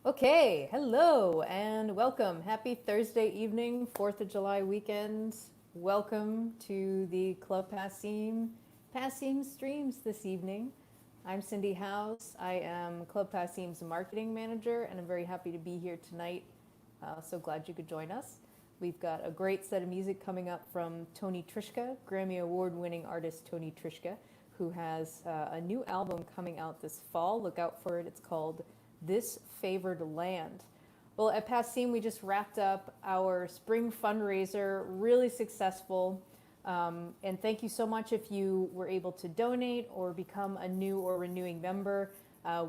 Okay, hello and welcome. Happy Thursday evening, 4th of July weekend. Welcome to the Club Passim streams this evening. I'm Cindy House. I am Club Passim's marketing manager and I'm very happy to be here tonight. So glad you could join us. We've got a great set of music coming up from Tony Trischka, Grammy Award winning artist Tony Trischka, who has a new album coming out this fall. Look out for it. It's called This Favored Land. Well, at Passim, we just wrapped up our spring fundraiser, really successful. And thank you so much if you were able to donate or become a new or renewing member.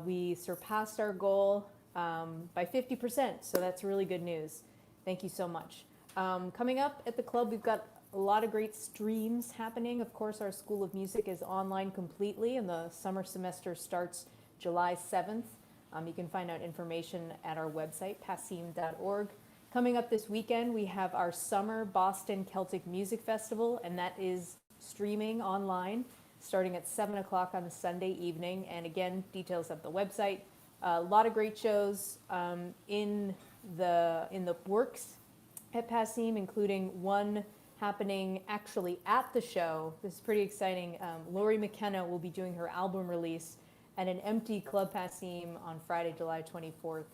We surpassed our goal by 50%, so that's really good news. Thank you so much. Coming up at the club, we've got a lot of great streams happening. Of course, our School of Music is online completely, and the summer semester starts July 7th. You can find out information at our website, passim.org. Coming up this weekend, we have our Summer Boston Celtic Music Festival, and that is streaming online starting at 7 o'clock on Sunday evening. And again, details at the website. A lot of great shows in the works at Passim, including one happening actually at the show. This is pretty exciting. Lori McKenna will be doing her album release at an empty Club Passim on Friday, July 24th.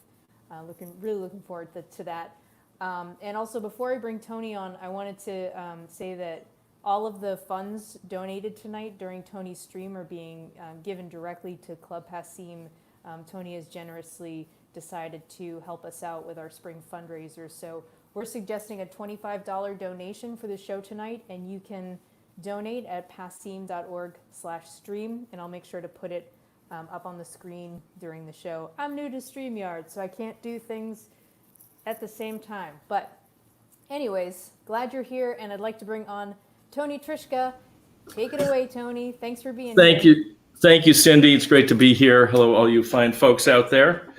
Really looking forward to that. And also, before I bring Tony on, I wanted to say that all of the funds donated tonight during Tony's stream are being given directly to Club Passim. Tony has generously decided to help us out with our spring fundraiser. So we're suggesting a $25 donation for the show tonight, and you can donate at passim.org/stream, and I'll make sure to put it up on the screen during the show. I'm new to StreamYard, so I can't do things at the same time. But anyways, glad you're here, and I'd like to bring on Tony Trischka. Take it away, Tony. Thanks for being here. Thank you, Cindy. It's great to be here. Hello, all you fine folks out there.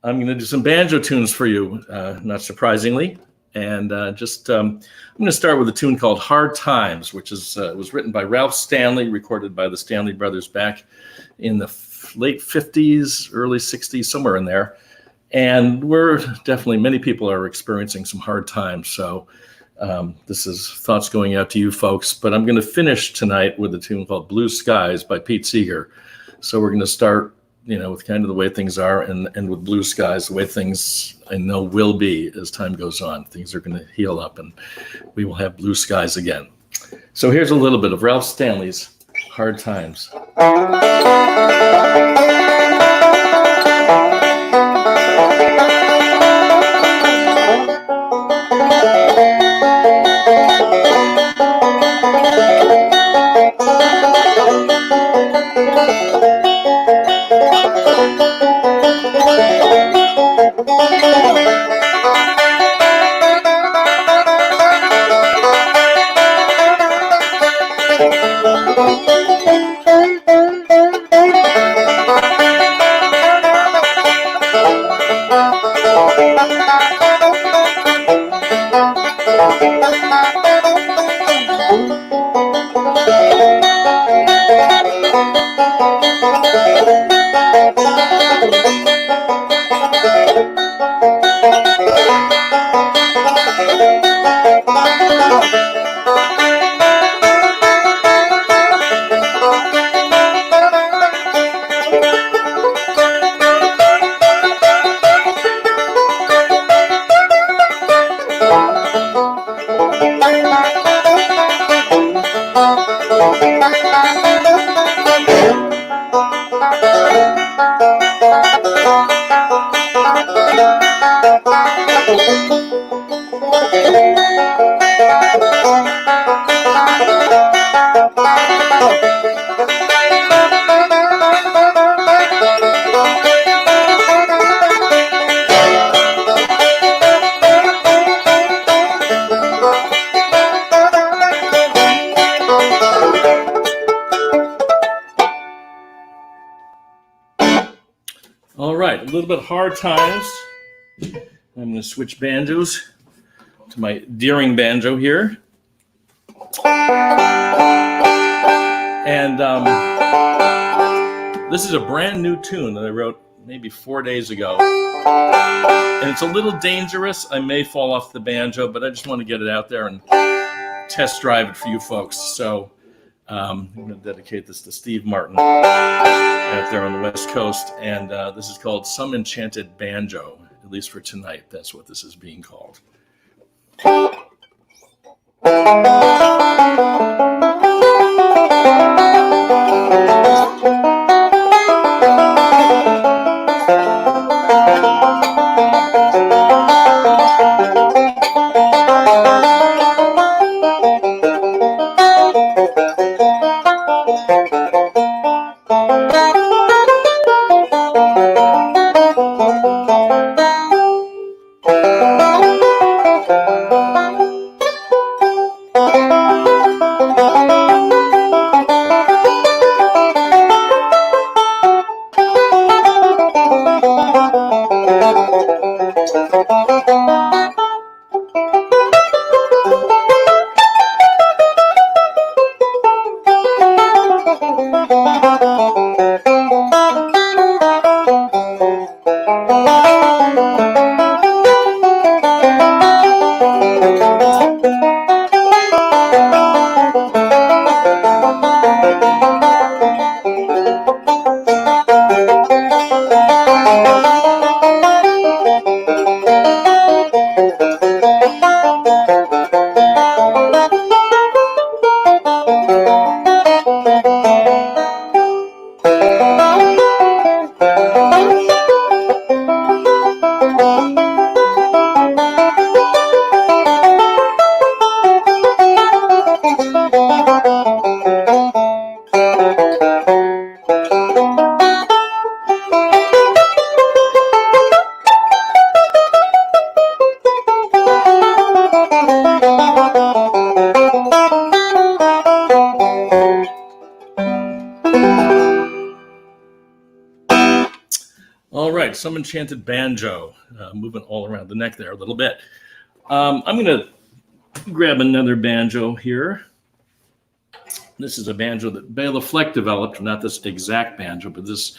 I'm going to do some banjo tunes for you, not surprisingly. And I'm going to start with a tune called Hard Times, which was written by Ralph Stanley, recorded by the Stanley brothers back in the late 50s, early 60s, somewhere in there. And many people are experiencing some hard times. So this is thoughts going out to you folks. But I'm going to finish tonight with a tune called Blue Skies by Pete Seeger. So we're going to start, with kind of the way things are and with blue skies, the way things I know will be as time goes on. Things are going to heal up and we will have blue skies again. So here's a little bit of Ralph Stanley's Hard Times. All right, a little bit Hard Times. I'm going to switch banjos to my Deering banjo here. And this is a brand new tune that I wrote maybe 4 days ago. And it's a little dangerous. I may fall off the banjo, but I just want to get it out there and test drive it for you folks. So I'm going to dedicate this to Steve Martin out there on the West Coast. And this is called Some Enchanted Banjo, at least for tonight. That's what this is being called. All right, Some Enchanted Banjo, moving all around the neck there a little bit. I'm going to grab another banjo here. This is a banjo that Bela Fleck developed, not this exact banjo, but this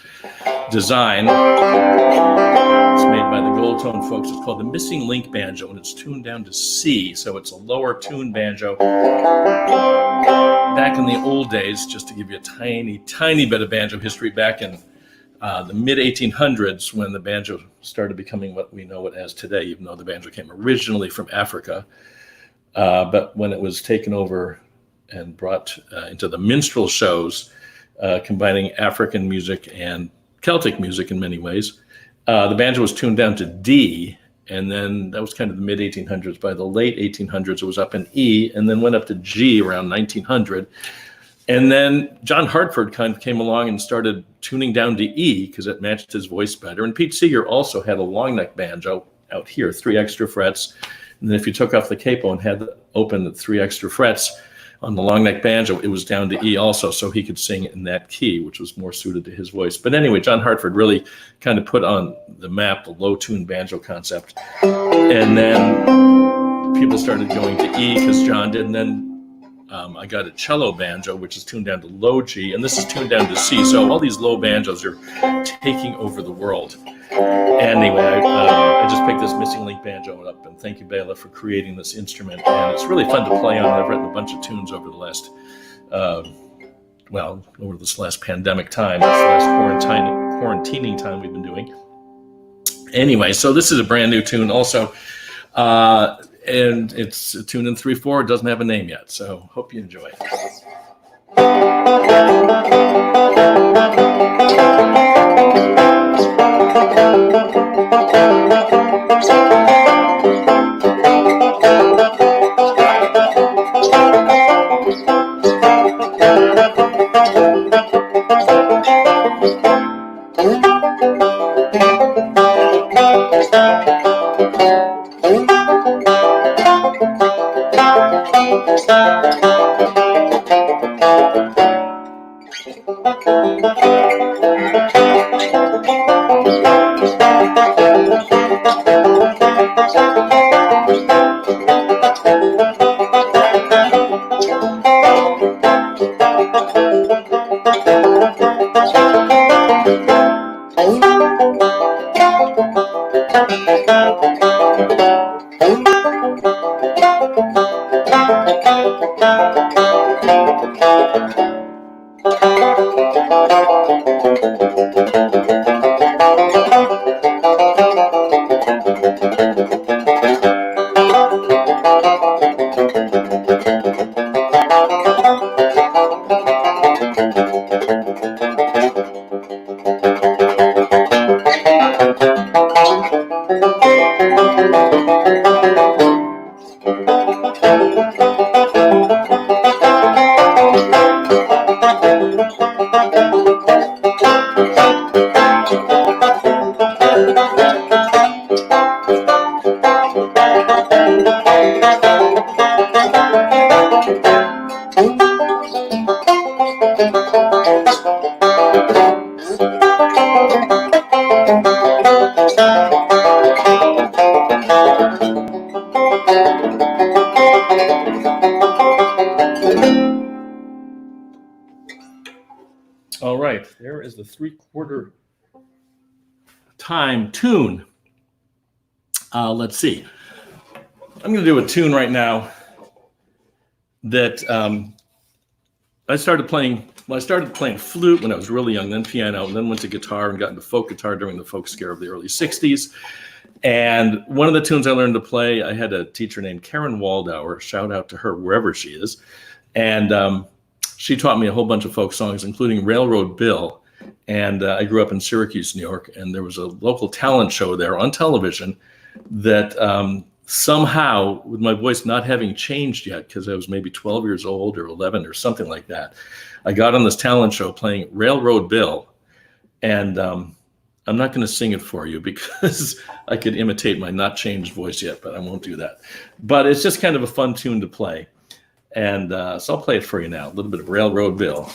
design. It's made by the Gold Tone folks. It's called the Missing Link Banjo, and it's tuned down to C, so it's a lower tuned banjo. Back in the old days, just to give you a tiny, tiny bit of banjo history, back in the mid-1800s, when the banjo started becoming what we know it as today, even though the banjo came originally from Africa. But when it was taken over and brought into the minstrel shows, combining African music and Celtic music in many ways, the banjo was tuned down to D, and then that was kind of the mid-1800s. By the late 1800s, it was up in E, and then went up to G around 1900. And then John Hartford kind of came along and started tuning down to E because it matched his voice better. And Pete Seeger also had a long neck banjo out here, 3 extra frets. And then if you took off the capo and had open the 3 extra frets on the long neck banjo, it was down to E also, so he could sing in that key, which was more suited to his voice. But anyway, John Hartford really kind of put on the map the low tuned banjo concept. And then people started going to E because John did, and then I got a cello banjo, which is tuned down to low G, and this is tuned down to C. So all these low banjos are taking over the world. Anyway, I just picked this Missing Link banjo up, and thank you, Bela, for creating this instrument. And it's really fun to play on. I've written a bunch of tunes over the last, over this last pandemic time, this last quarantining time we've been doing. Anyway, so this is a brand new tune also. And it's tuned in 3/4. It doesn't have a name yet, so hope you enjoy it. All right, there is the 3/4 time tune. Let's see. I'm going to do a tune right now that I started playing. Well, I started playing flute when I was really young, then piano, and then went to guitar and got into folk guitar during the folk scare of the early 60s. And one of the tunes I learned to play, I had a teacher named Karen Waldauer, shout out to her wherever she is. And she taught me a whole bunch of folk songs, including Railroad Bill. And I grew up in Syracuse, New York, and there was a local talent show there on television that somehow, with my voice not having changed yet, because I was maybe 12 years old or 11 or something like that, I got on this talent show playing Railroad Bill. And I'm not going to sing it for you because I could imitate my not changed voice yet, but I won't do that. But it's just kind of a fun tune to play. And so I'll play it for you now, a little bit of Railroad Bill.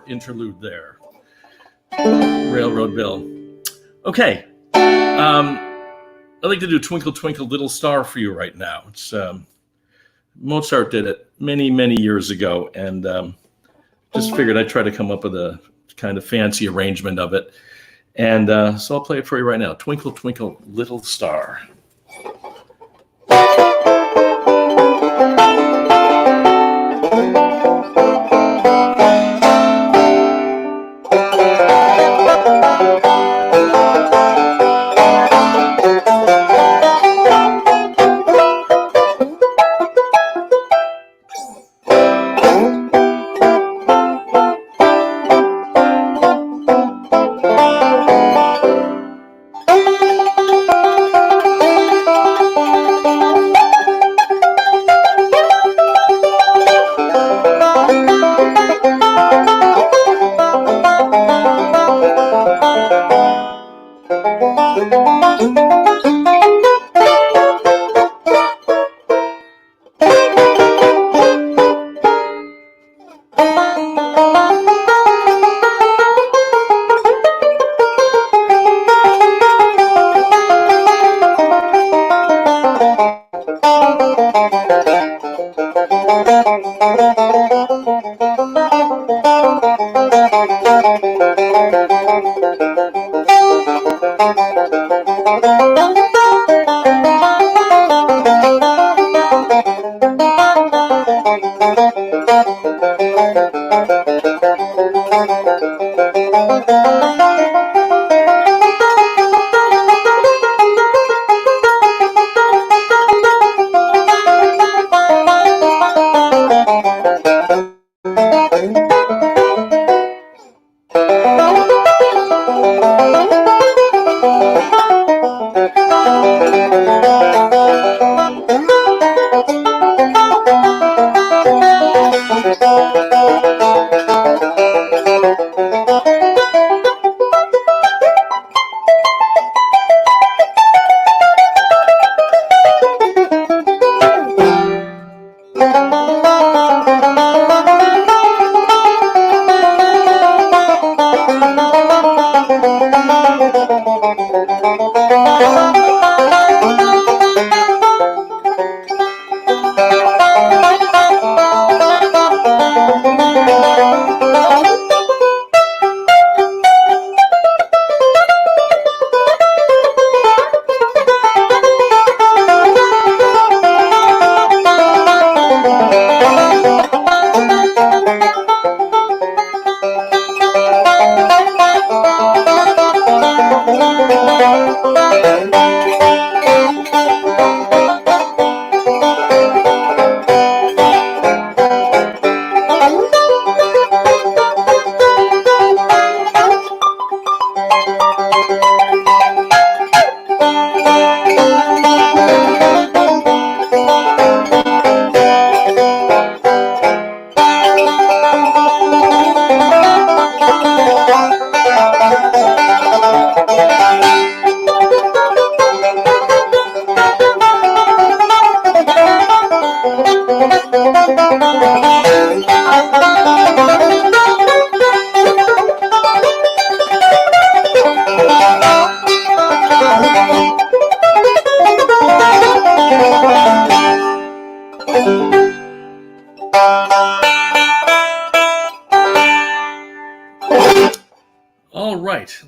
Interlude there. Railroad Bill. Okay. I'd like to do Twinkle Twinkle Little Star for you right now. It's Mozart did it many, many years ago, and just figured I'd try to come up with a kind of fancy arrangement of it. And so I'll play it for you right now. Twinkle Twinkle Little Star.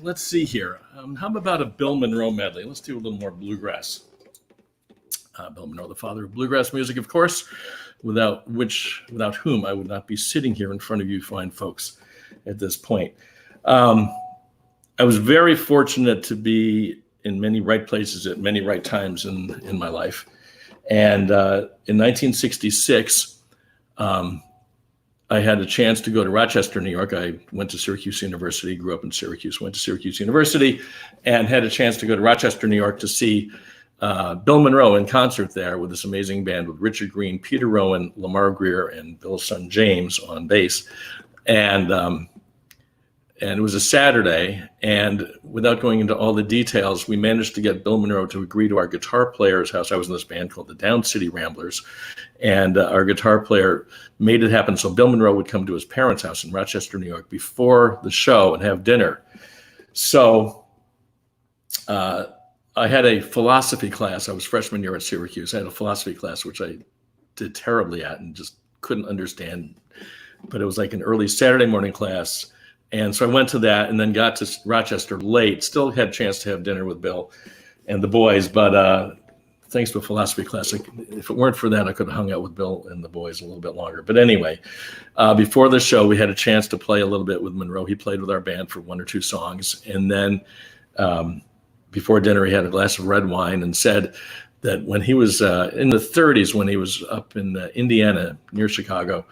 let's see here. How about a Bill Monroe medley? Let's do a little more bluegrass. Bill Monroe, the father of bluegrass music, of course, without whom I would not be sitting here in front of you fine folks at this point. I was very fortunate to be in many right places at many right times in my life. And in 1966, I had a chance to go to Rochester, New York. I went to Syracuse University, grew up in Syracuse, went to Syracuse University, and had a chance to go to Rochester, New York to see Bill Monroe in concert there with this amazing band with Richard Green, Peter Rowan, Lamar Greer, and Bill's son James on bass. And it was a Saturday, and without going into all the details, we managed to get Bill Monroe to agree to our guitar player's house. I was in this band called the Down City Ramblers, and our guitar player made it happen so Bill Monroe would come to his parents' house in Rochester, New York before the show and have dinner. So I had a philosophy class. I was freshman year at Syracuse. I had a philosophy class, which I did terribly at and just couldn't understand. But it was like an early Saturday morning class. And so I went to that and then got to Rochester late, still had a chance to have dinner with Bill and the boys. But thanks to a philosophy class, if it weren't for that, I could have hung out with Bill and the boys a little bit longer. But anyway, before the show, we had a chance to play a little bit with Monroe. He played with our band for one or two songs. And then before dinner, he had a glass of red wine and said that when he was in the 30s, when he was up in Indiana near Chicago,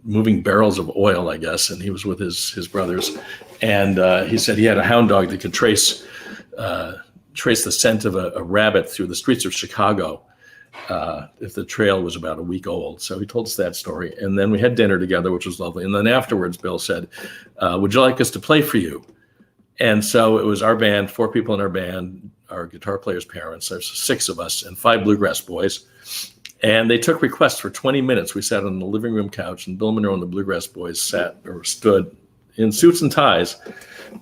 moving barrels of oil, I guess, and he was with his brothers. And he said he had a hound dog that could trace the scent of a rabbit through the streets of Chicago if the trail was about a week old. So he told us that story. And then we had dinner together, which was lovely. And then afterwards, Bill said, would you like us to play for you? And so it was our band, 4 people in our band, our guitar player's parents, there's 6 of us, and 5 bluegrass boys. And they took requests for 20 minutes. We sat on the living room couch, and Bill Monroe and the Bluegrass Boys sat or stood in suits and ties,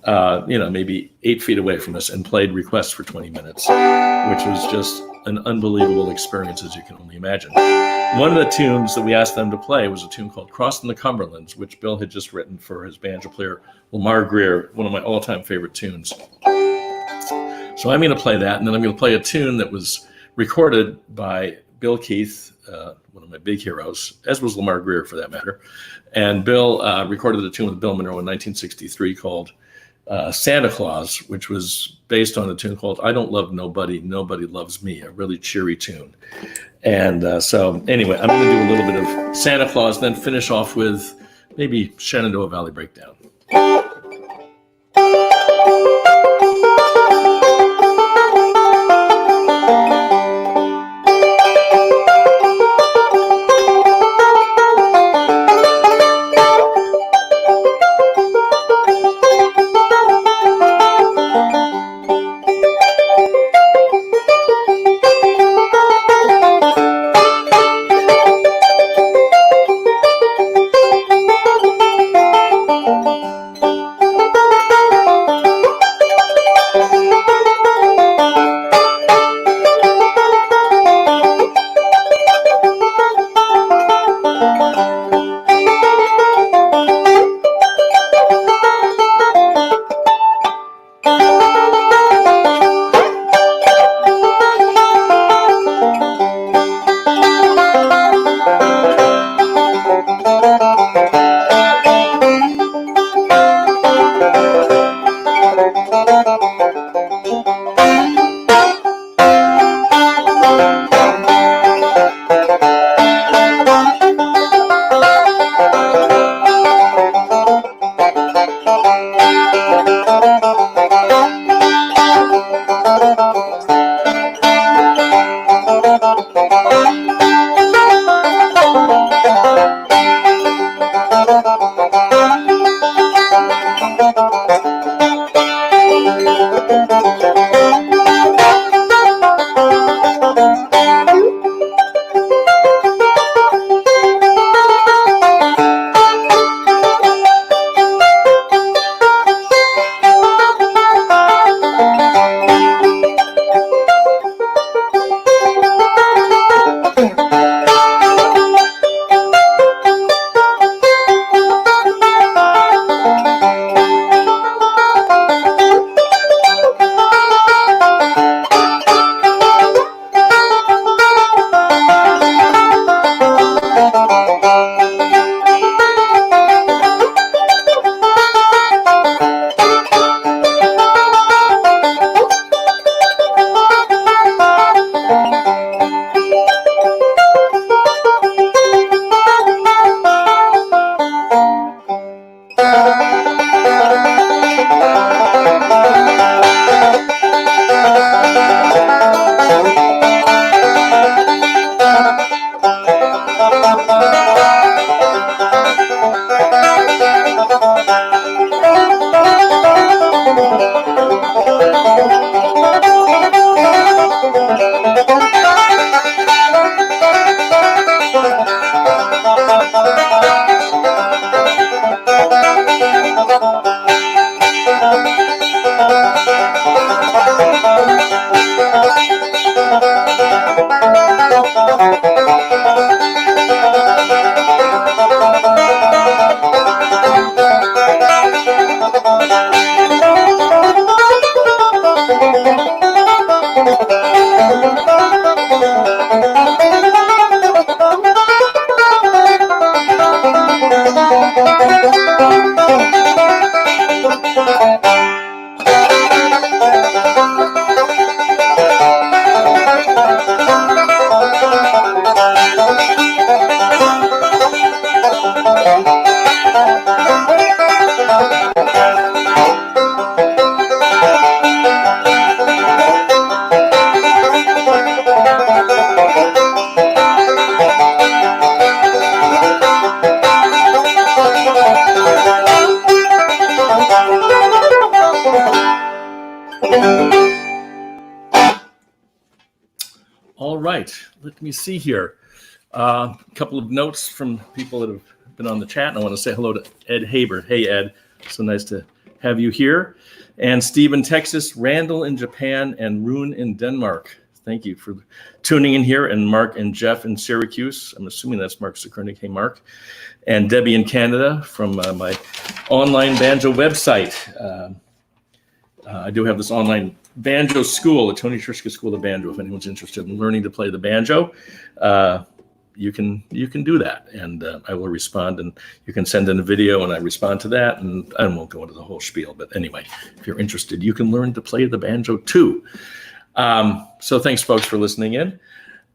maybe 8 feet away from us, and played requests for 20 minutes, which was just an unbelievable experience, as you can only imagine. One of the tunes that we asked them to play was a tune called Crossing the Cumberlands, which Bill had just written for his banjo player, Lamar Greer, one of my all-time favorite tunes. So I'm going to play that, and then I'm going to play a tune that was recorded by Bill Keith, one of my big heroes, as was Lamar Greer for that matter. And Bill recorded a tune with Bill Monroe in 1963 called Santa Claus, which was based on a tune called I Don't Love Nobody, Nobody Loves Me, a really cheery tune. And so anyway, I'm going to do a little bit of Santa Claus, then finish off with maybe Shenandoah Valley Breakdown. All right, let me see here. A couple of notes from people that have been on the chat. And I want to say hello to Ed Haber. Hey, Ed. So nice to have you here. And Steve in Texas, Randall in Japan, and Rune in Denmark. Thank you for tuning in here. And Mark and Jeff in Syracuse. I'm assuming that's Mark Zuckernick. Hey, Mark. And Debbie in Canada from my online banjo website. I do have this online banjo school, the Tony Trischka School of Banjo. If anyone's interested in learning to play the banjo, you can do that, and I will respond. And you can send in a video, and I respond to that. And I won't go into the whole spiel, but anyway, if you're interested, you can learn to play the banjo too. So thanks, folks, for listening in.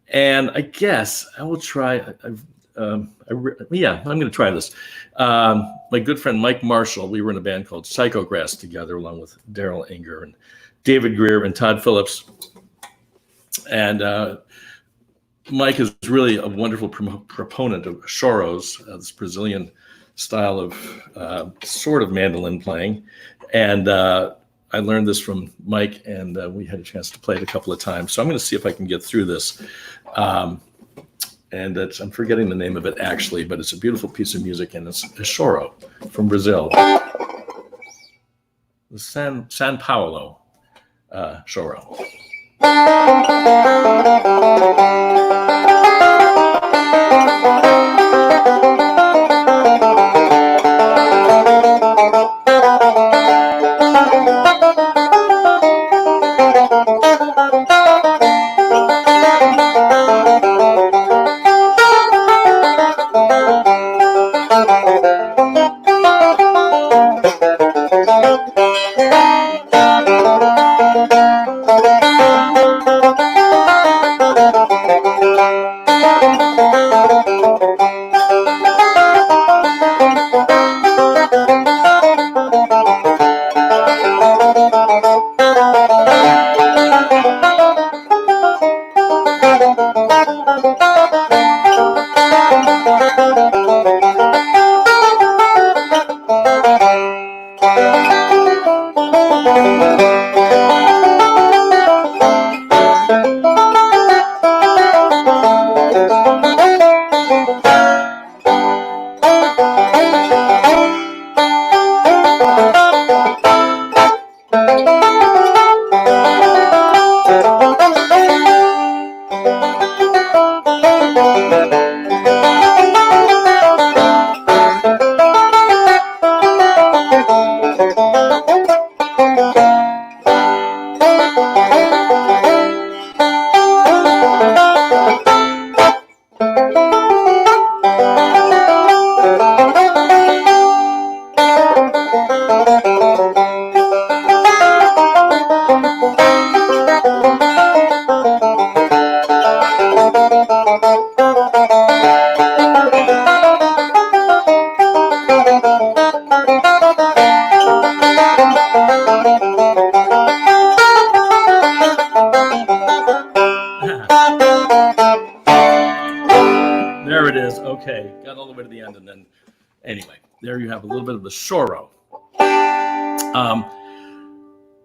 And I guess I will try. I'm going to try this. My good friend Mike Marshall, we were in a band called Psychograss together, along with Daryl Inger and David Greer and Todd Phillips. And Mike is really a wonderful proponent of choros, this Brazilian style of sort of mandolin playing. And I learned this from Mike, and we had a chance to play it a couple of times. So I'm going to see if I can get through this. And I'm forgetting the name of it actually, but it's a beautiful piece of music, and it's a choro from Brazil. The San Paulo choro. There it is. Okay, got all the way to the end, and then anyway, there you have a little bit of the choro.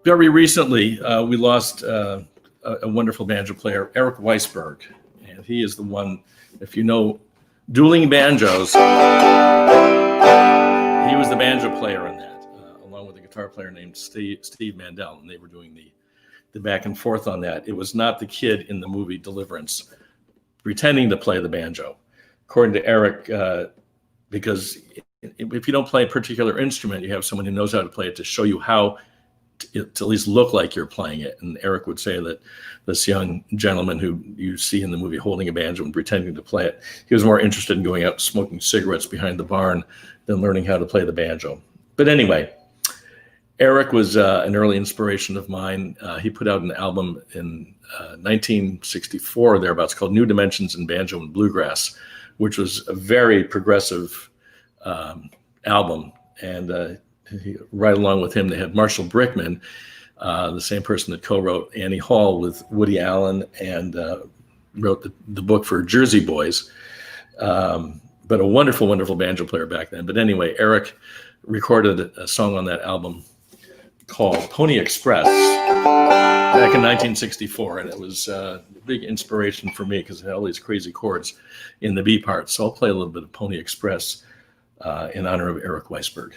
Very recently, we lost a wonderful banjo player, Eric Weisberg, and he is the one. If you know dueling banjos, he was the banjo player in that, along with a guitar player named Steve Mandel, and they were doing the back and forth on that. It was not the kid in the movie Deliverance pretending to play the banjo, according to Eric, because if you don't play a particular instrument, you have someone who knows how to play it to show you how to at least look like you're playing it. And Eric would say that this young gentleman who you see in the movie holding a banjo and pretending to play it, he was more interested in going out smoking cigarettes behind the barn than learning how to play the banjo. But anyway, Eric was an early inspiration of mine. He put out an album in 1964, thereabouts, called New Dimensions in Banjo and Bluegrass, which was a very progressive album. And right along with him, they had Marshall Brickman, the same person that co-wrote Annie Hall with Woody Allen and wrote the book for Jersey Boys. But a wonderful, wonderful banjo player back then. But anyway, Eric recorded a song on that album called Pony Express. back in 1964, and it was a big inspiration for me because it had all these crazy chords in the B part. So I'll play a little bit of Pony Express in honor of Eric Weisberg.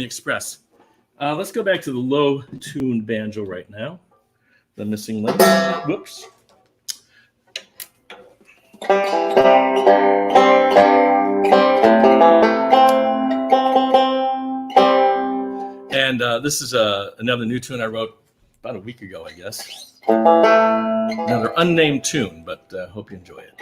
Express. Let's go back to the low-tuned banjo right now. The missing link. Whoops. And this is another new tune I wrote about a week ago, I guess. Another unnamed tune, but hope you enjoy it.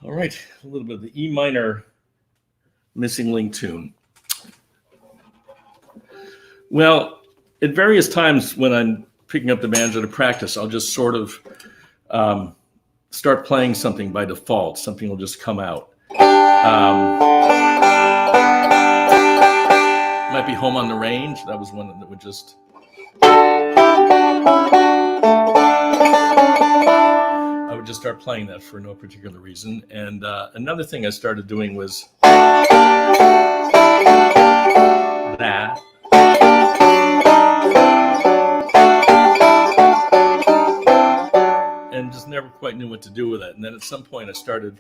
All right, a little bit of the E minor missing link tune. Well, at various times when I'm picking up the banjo to practice, I'll just sort of start playing something by default. Something will just come out. Might be Home on the Range. That was one that would just... I would just start playing that for no particular reason. And another thing I started doing was that. And just never quite knew what to do with it. And then at some point I started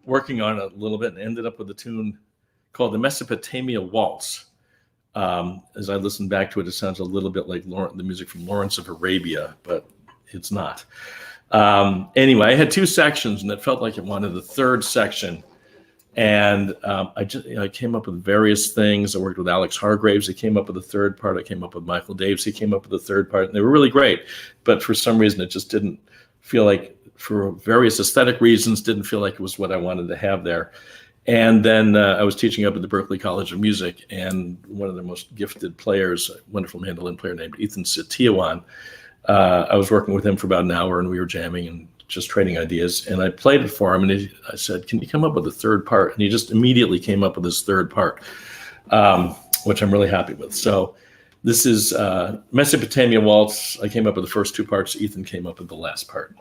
working on it a little bit and ended up with a tune called the Mesopotamia Waltz. As I listened back to it, it sounds a little bit like the music from Lawrence of Arabia, but it's not. Anyway, I had two sections, and it felt like it wanted a third section. And I came up with various things. I worked with Alex Hargraves. He came up with a third part. I came up with Michael Daves. He came up with a third part. And they were really great. But for some reason, it just didn't feel like, for various aesthetic reasons, didn't feel like it was what I wanted to have there. And then I was teaching up at the Berklee College of Music, and one of the most gifted players, a wonderful mandolin player named Ethan Setiawan, I was working with him for about an hour, and we were jamming and just trading ideas. And I played it for him, and I said, "Can you come up with a third part?" And he just immediately came up with his third part, which I'm really happy with. So this is Mesopotamia Waltz. I came up with the first two parts. Ethan came up with the last part.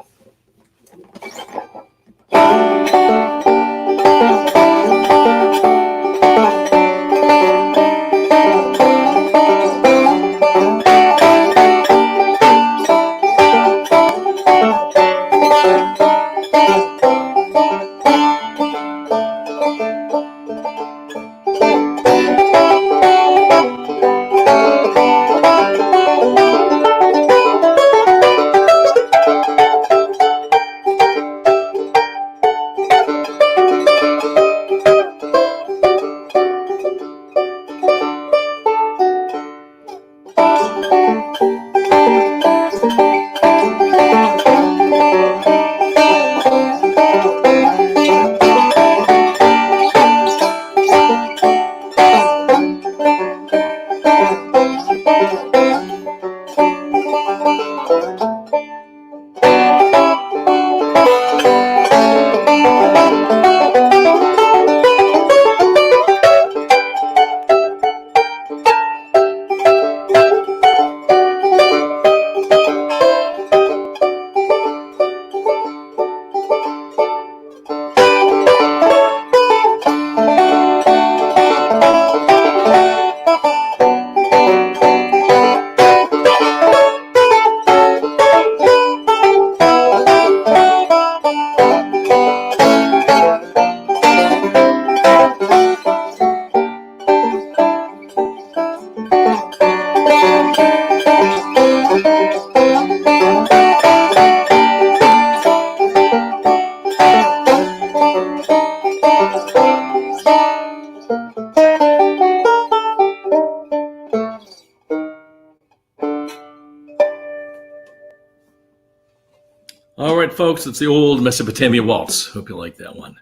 All right, folks, it's the old Mesopotamia Waltz. Hope you like that one.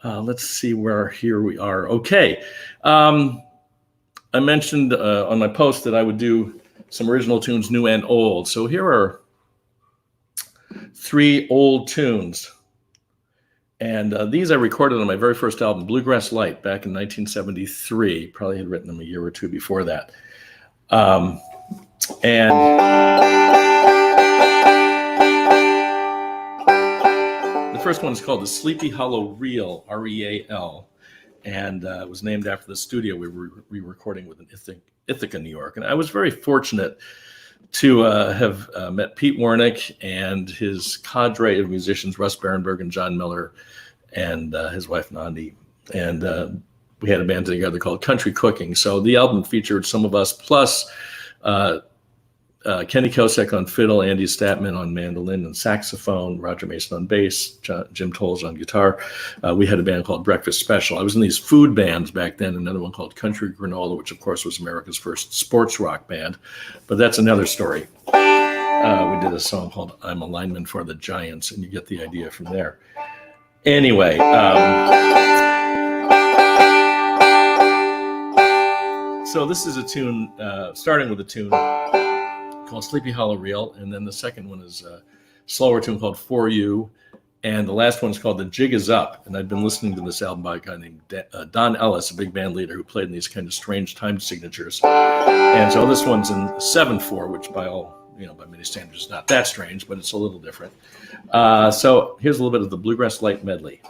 Let's see where here we are. Okay. I mentioned on my post that I would do some original tunes, new and old. So here are three old tunes. And these I recorded on my very first album, Bluegrass Light, back in 1973. Probably had written them a year or two before that. The first one is called the Sleepy Hollow Reel, R-E-A-L, and it was named after the studio we were re-recording with in Ithaca, New York. And I was very fortunate to have met Pete Wernick and his cadre of musicians, Russ Barenberg and John Miller, and his wife Nandi. And we had a band together called Country Cooking. So the album featured some of us, plus Kenny Kosek on fiddle, Andy Statman on mandolin and saxophone, Roger Mason on bass, Jim Tolles on guitar. We had a band called Breakfast Special. I was in these food bands back then, another one called Country Granola, which of course was America's first sports rock band, but that's another story. We did a song called I'm a Lineman for the Giants, and you get the idea from there. Anyway, so this is a tune, starting with a tune called Sleepy Hollow Reel, and then the second one is a slower tune called For You, and the last one is called The Jig Is Up. And I've been listening to this album by a guy named Don Ellis, a big band leader who played in these kind of strange time signatures. And so this one's in 7/4, which by all by many standards, not that strange, but it's a little different. So here's a little bit of the Bluegrass Light Medley.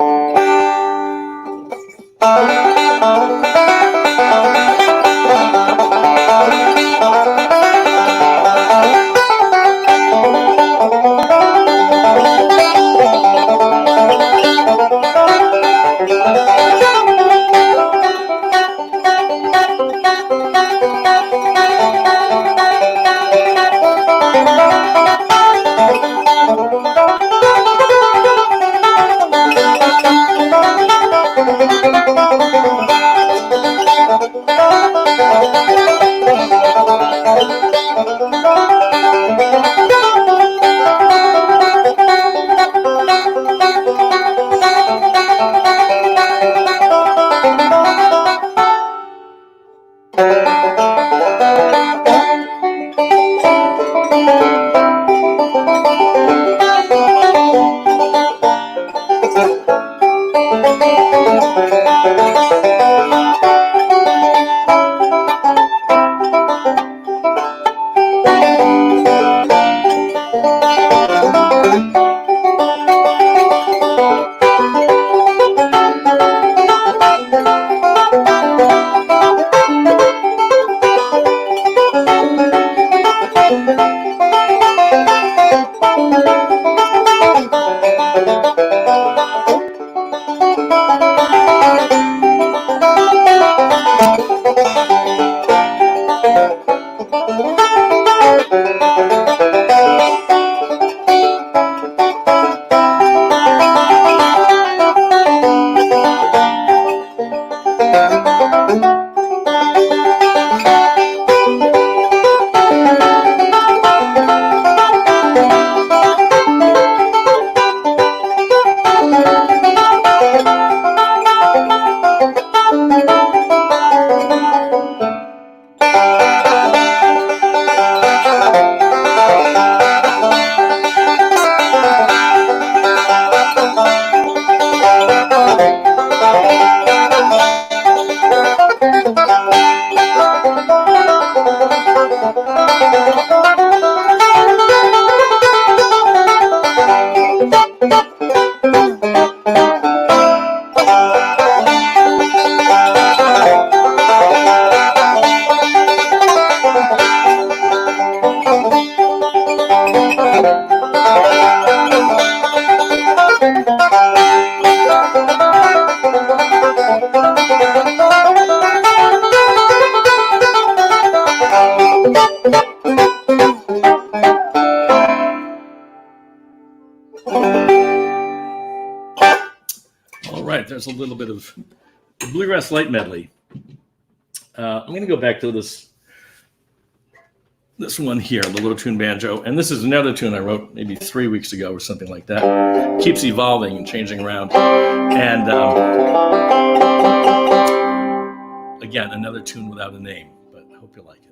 There's a little bit of the Bluegrass Light Medley. I'm going to go back to this one here, the little tune banjo, and this is another tune I wrote maybe 3 weeks ago or something like that. Keeps evolving and changing around, and again, another tune without a name, but I hope you like it.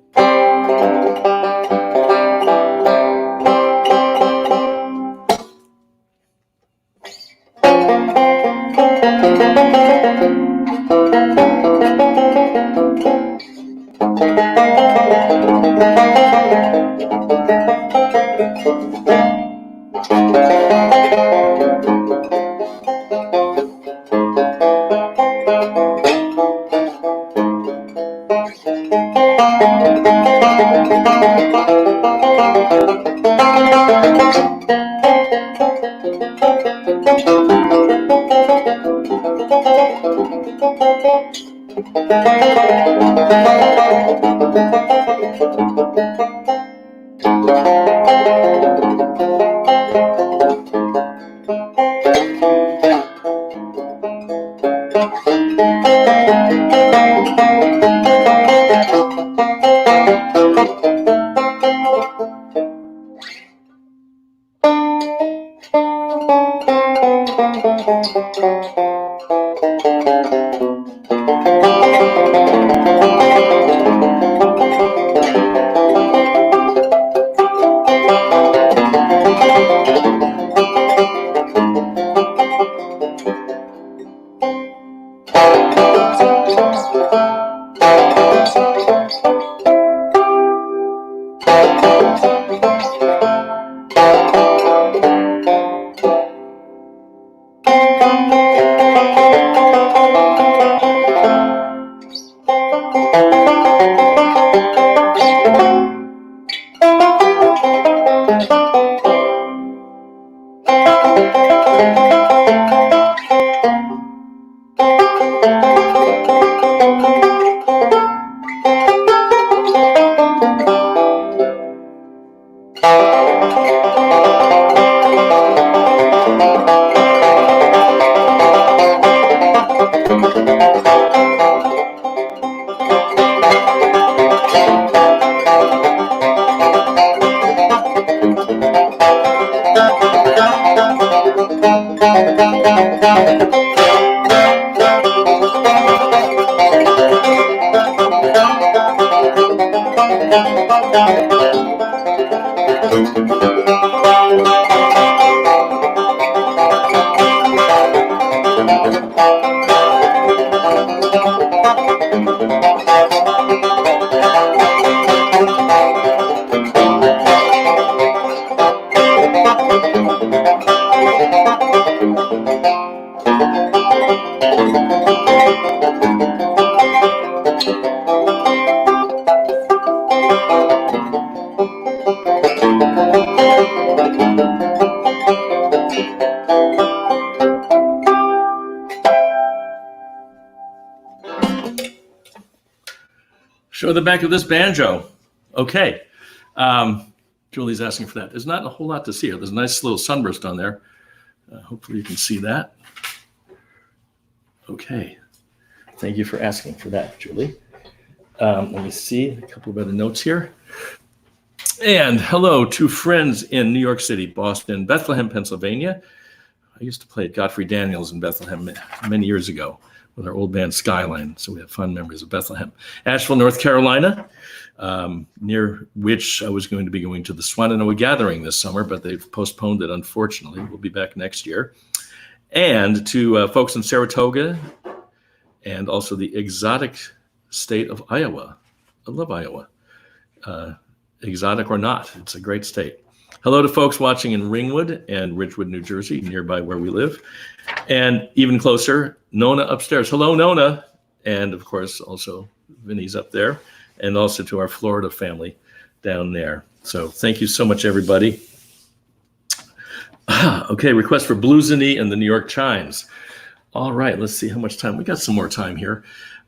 Show the back of this banjo. Okay. Julie's asking for that. There's not a whole lot to see here. There's a nice little sunburst on there. Hopefully you can see that. Okay. Thank you for asking for that, Julie. Let me see a couple of other notes here. And hello to friends in New York City, Boston, Bethlehem, Pennsylvania. I used to play at Godfrey Daniels in Bethlehem many years ago with our old band Skyline, so we have fond memories of Bethlehem. Asheville, North Carolina, near which I was going to be going to the Swannanoa Gathering this summer, but they've postponed it, unfortunately. We'll be back next year. And to folks in Saratoga and also the exotic state of Iowa. I love Iowa. Exotic or not, it's a great state. Hello to folks watching in Ringwood and Ridgewood, New Jersey, nearby where we live. And even closer, Nona upstairs. Hello, Nona. And of course, also Vinny's up there. And also to our Florida family down there. So thank you so much, everybody. Okay, request for Bluesini and the New York Chimes. All right, let's see how much time. We got some more time here.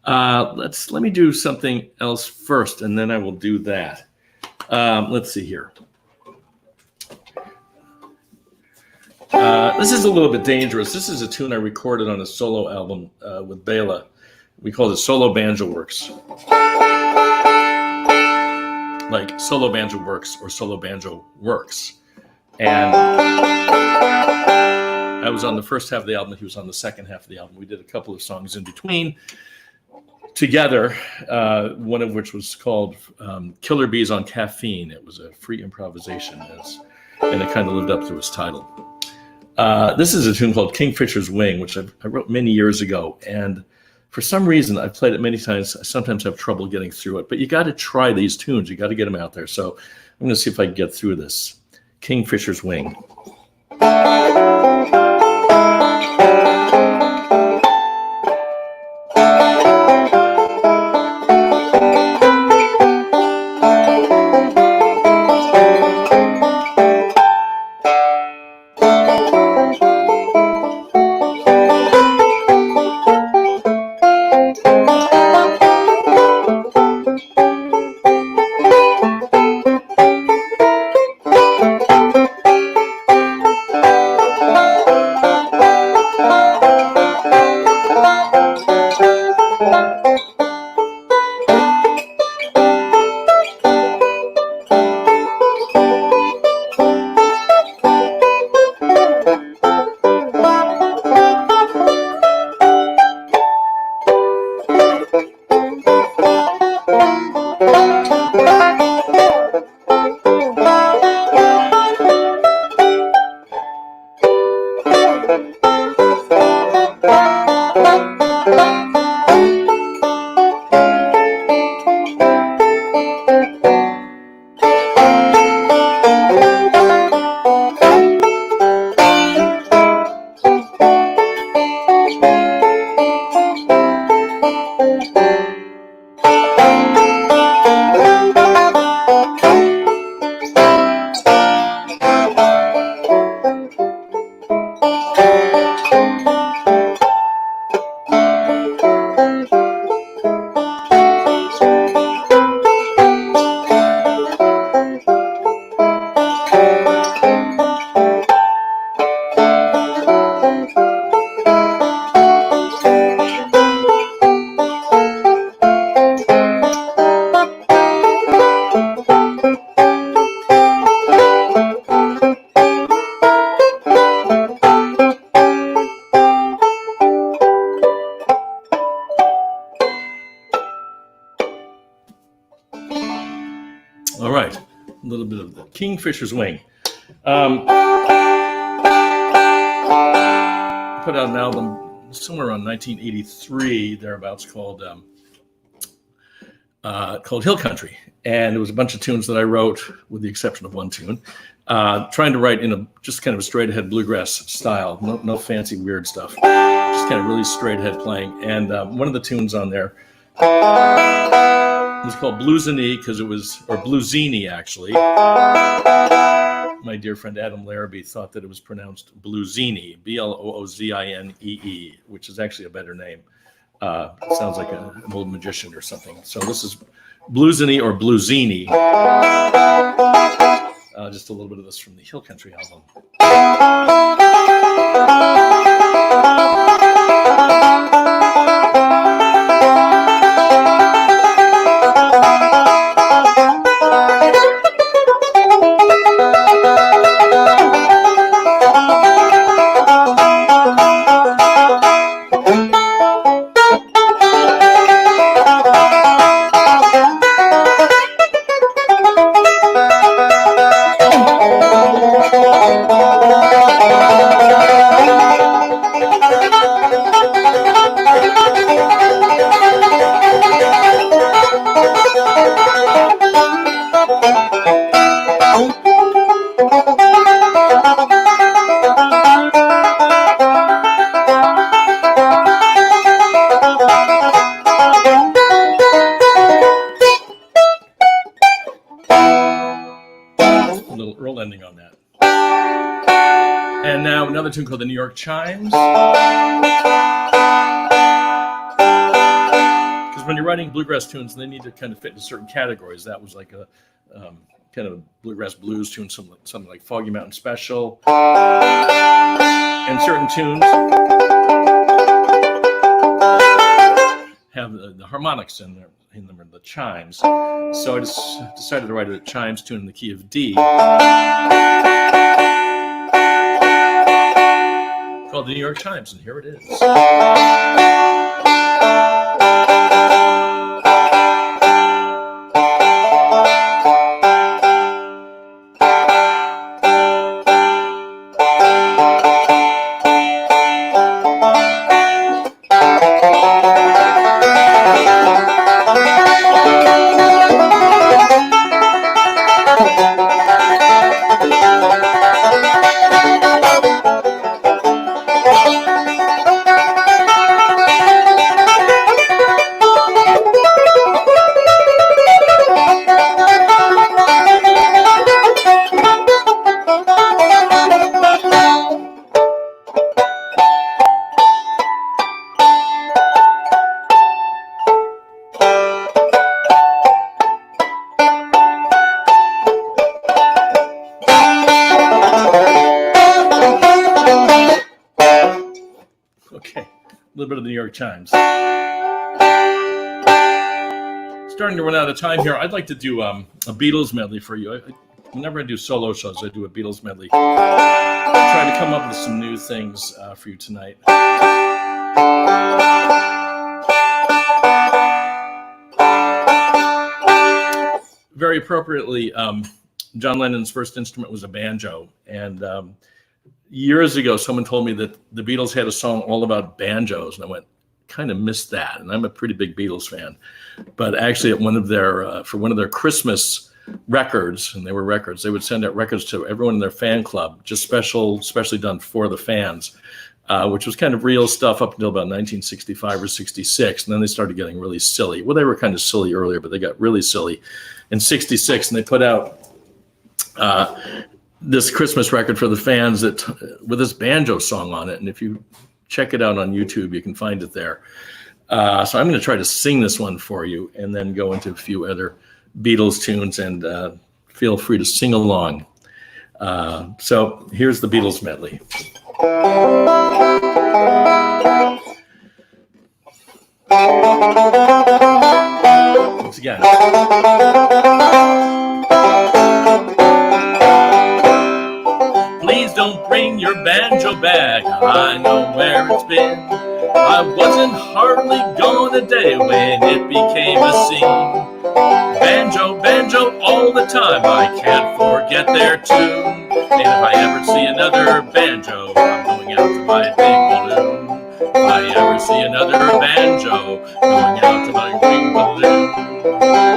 Let me do something else first, and then I will do that. Let's see here. This is a little bit dangerous. This is a tune I recorded on a solo album with Bela. We called it Cello Banjo Works. Like Cello Banjo Works or Cello Banjo Works. And I was on the first half of the album. He was on the second half of the album. We did a couple of songs in between together, one of which was called Killer Bees on Caffeine. It was a free improvisation, and it kind of lived up to its title. This is a tune called Kingfisher's Wing, which I wrote many years ago. And for some reason, I've played it many times. I sometimes have trouble getting through it. But you got to try these tunes. You got to get them out there. So I'm going to see if I can get through this. Kingfisher's Wing. All right, a little bit of the Kingfisher's Wing. Put out an album somewhere around 1983, thereabouts, called Hill Country. And it was a bunch of tunes that I wrote, with the exception of one tune, trying to write in a just kind of a straight ahead bluegrass style, no fancy weird stuff, just kind of really straight ahead playing. And one of the tunes on there was called Bluesini, or Bluesini actually. My dear friend Adam Larrabee thought that it was pronounced Bluesini, Bloozinee, which is actually a better name. It sounds like an old magician or something. So this is Bluesini or Bluesini. Just a little bit of this from the Hill Country album. Ending on that. And now another tune called the New York Chimes. Because when you're writing bluegrass tunes, they need to kind of fit into certain categories. That was like a kind of a bluegrass blues tune, something like Foggy Mountain Special. And certain tunes have the harmonics in them, or the chimes. So I just decided to write a chimes tune in the key of D, called the New York Chimes, and here it is. A little bit of the New York Chimes. Starting to run out of time here. I'd like to do a Beatles medley for you. Whenever I do solo shows, I do a Beatles medley. I try to come up with some new things for you tonight. Very appropriately, John Lennon's first instrument was a banjo, and years ago, someone told me that the Beatles had a song all about banjos, and I went, kind of missed that. And I'm a pretty big Beatles fan, but actually, at one of their for one of their Christmas records, and they were records, they would send out records to everyone in their fan club, just specially done for the fans, which was kind of real stuff up until about 1965 or 66, and then they started getting really silly. Well, they were kind of silly earlier, but they got really silly in 66, and they put out this Christmas record for the fans that with this banjo song on it. And if you check it out on YouTube, you can find it there. So I'm going to try to sing this one for you and then go into a few other Beatles tunes, and feel free to sing along. So here's the Beatles medley. Once again. Please don't bring your banjo back, I know where it's been. I wasn't hardly gone a day when it became a scene. Banjo, banjo all the time. I can't forget their tune. And if I ever see another banjo, I'm going out to buy a big balloon. If I ever see another banjo, going out to buy a big balloon.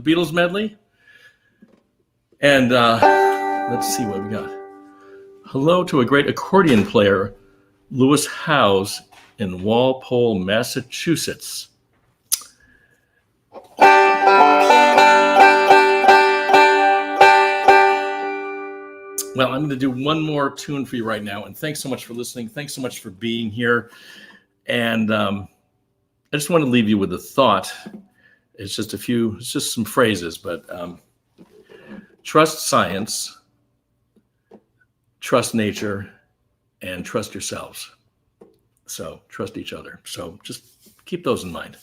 Beatles Medley. And let's see what we got. Hello to a great accordion player, Lewis Howes in Walpole, Massachusetts. Well, I'm going to do one more tune for you right now. And thanks so much for listening. Thanks so much for being here. And I just want to leave you with a thought. It's just some phrases, but trust science, trust nature, and trust yourselves. So trust each other. So just keep those in mind.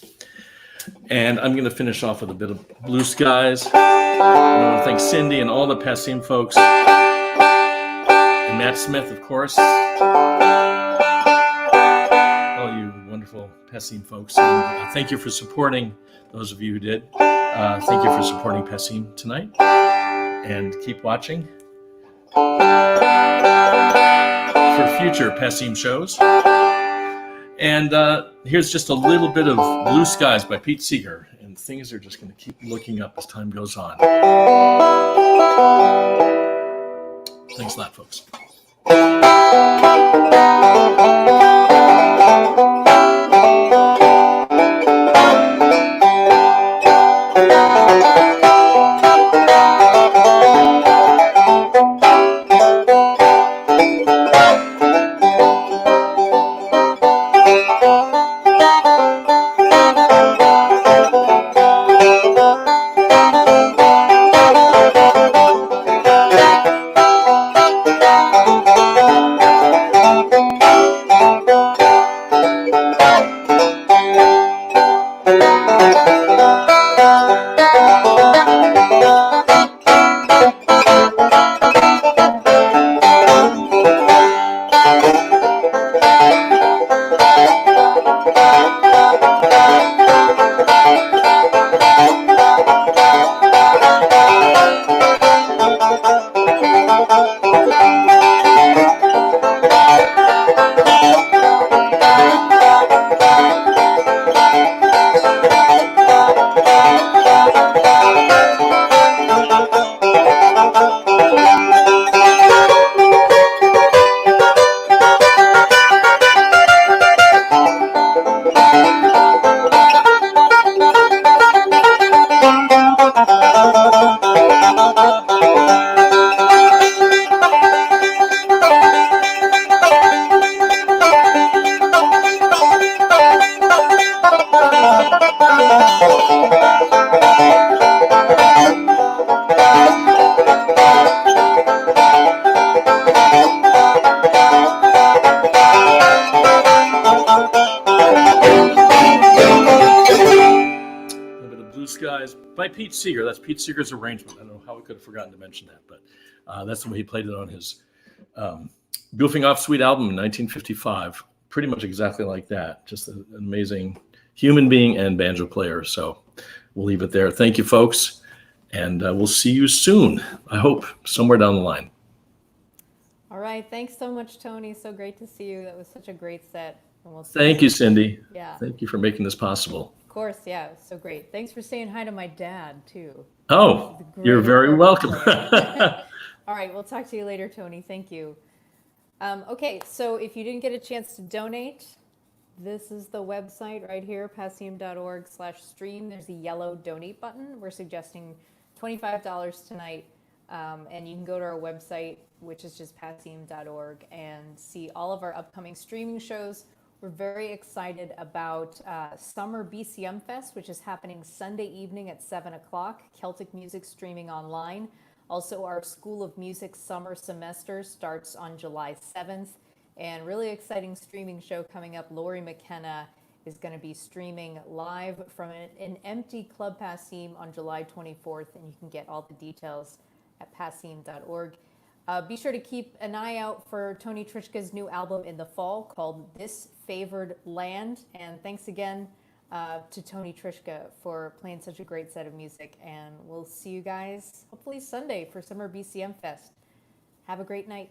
And I'm going to finish off with a bit of Blue Skies. I want to thank Cindy and all the Passim folks. And Matt Smith, of course. All you wonderful Passim folks. And, thank you for supporting those of you who did. Thank you for supporting Passim tonight. And keep watching for future Passim shows. And here's just a little bit of Blue Skies by Pete Seeger. And things are just going to keep looking up as time goes on. Thanks a lot, folks. By Pete Seeger. That's Pete Seeger's arrangement. I don't know how we could have forgotten to mention that, but that's the way he played it on his Goofing Off Sweet album in 1955. Pretty much exactly like that. Just an amazing human being and banjo player. So we'll leave it there. Thank you, folks. And we'll see you soon. I hope somewhere down the line. All right. Thanks so much, Tony. So great to see you. That was such a great set. And we'll see Thank you, Cindy. Yeah. Thank you for making this possible. Of course, yeah, so great. Thanks for saying hi to my dad, too. Oh, you're very welcome. All right, we'll talk to you later, Tony. Thank you. Okay, so if you didn't get a chance to donate, this is the website right here, passim.org/stream. There's a yellow donate button. We're suggesting $25 tonight, and you can go to our website, which is just passim.org, and see all of our upcoming streaming shows. We're very excited about Summer BCM Fest, which is happening Sunday evening at 7 o'clock, Celtic music streaming online. Also, our School of Music summer semester starts on July 7th. And really exciting streaming show coming up. Lori McKenna is going to be streaming live from an empty Club Passim on July 24th, and you can get all the details at passim.org. Be sure to keep an eye out for Tony Trischka's new album in the fall called This Favored Land. And thanks again to Tony Trischka for playing such a great set of music. And we'll see you guys hopefully Sunday for Summer BCM Fest. Have a great night.